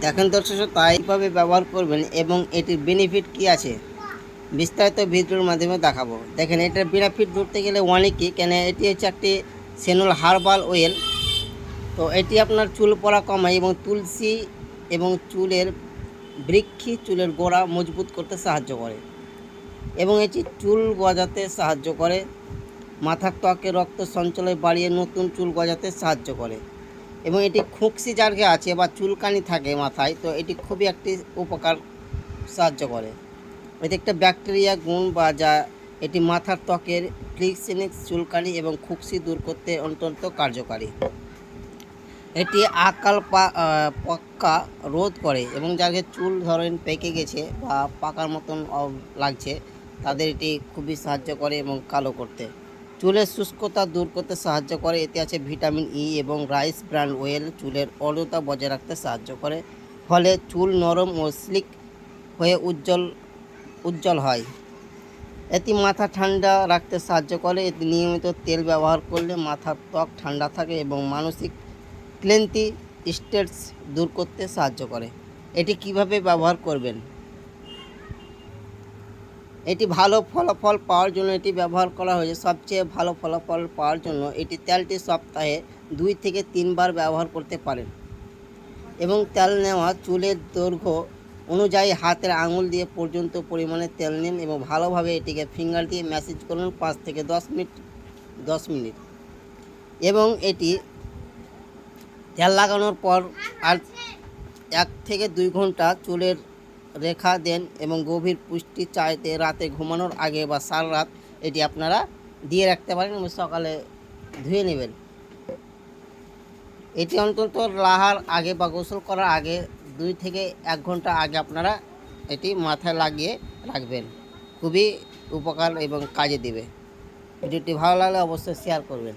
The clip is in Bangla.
দেখেন দর্শক, তাইভাবে ব্যবহার করবেন এবং এটির বেনিফিট কি আছে বিস্তারিত ভিডিওর মাধ্যমে দেখাবো। দেখেন, এটার বেনিফিট ধরতে গেলে অনেকই, কেন এটি হচ্ছে একটি সেনুল হার্বাল অয়েল। তো এটি আপনার চুল পড়া কমায় এবং তুলসী এবং চুলের বৃক্ষি চুলের গোড়া মজবুত করতে সাহায্য করে এবং এটি চুল গজাতে সাহায্য করে, মাথার ত্বকে রক্ত সঞ্চালন বাড়িয়ে নতুন চুল গজাতে সাহায্য করে এবং এটি খুকসি যারকে আছে বা চুলকানি থাকে মাথায়, তো এটি খুবই একটি উপকার সাহায্য করে। এটি একটা ব্যাকটেরিয়া গুণ বা যা এটি মাথার ত্বকের ক্লিকসিনিক চুলকানি এবং খুকসি দূর করতে অত্যন্ত কার্যকারী। এটি আকাল পাকা রোধ করে এবং যাদের চুল ধরেন পেকে গেছে বা পাকার মতন লাগছে তাদের এটি খুবই সাহায্য করে এবং কালো করতে, চুলের শুষ্কতা দূর করতে সাহায্য করে। এতে আছে ভিটামিন ই এবং রাইস ব্র্যান অয়েল চুলের অরুতা বজায় রাখতে সাহায্য করে, ফলে চুল নরম ও স্লিক হয়ে উজ্জ্বল হয়। এটি মাথা ঠান্ডা রাখতে সাহায্য করে। এটি নিয়মিত তেল ব্যবহার করলে মাথার ত্বক ঠান্ডা থাকে এবং মানসিক ক্লান্তি স্ট্রেস দূর করতে সাহায্য করে। এটি কিভাবে ব্যবহার করবেন? এটি ভালো ফলাফল পাওয়ার জন্য এটি ব্যবহার করা হয়েছে। সবচেয়ে ভালো ফলাফল পাওয়ার জন্য এটি তেলটি সপ্তাহে 2 থেকে 3 বার ব্যবহার করতে পারেন এবং তেল নেওয়া চুলের দৈর্ঘ্য অনুযায়ী হাতের আঙুল দিয়ে পর্যন্ত পরিমাণে তেল নিন এবং ভালোভাবে এটিকে ফিঙ্গার দিয়ে ম্যাসেজ করুন 5 থেকে 10 মিনিট এবং এটি তেল লাগানোর পর আর 1 থেকে 2 ঘন্টা চুলের রেখা দেন এবং গভীর পুষ্টি চাইতে রাতে ঘুমানোর আগে বা সারা রাত এটি আপনারা দিয়ে রাখতে পারেন এবং সকালে ধুয়ে নেবেন। এটি অন্তত লাহার আগে বা গোসল করার আগে 2 থেকে 1 ঘন্টা আগে আপনারা এটি মাথায় লাগিয়ে রাখবেন। খুবই উপকার এবং কাজে দেবে। ভিডিওটি ভালো লাগলে অবশ্যই শেয়ার করবেন।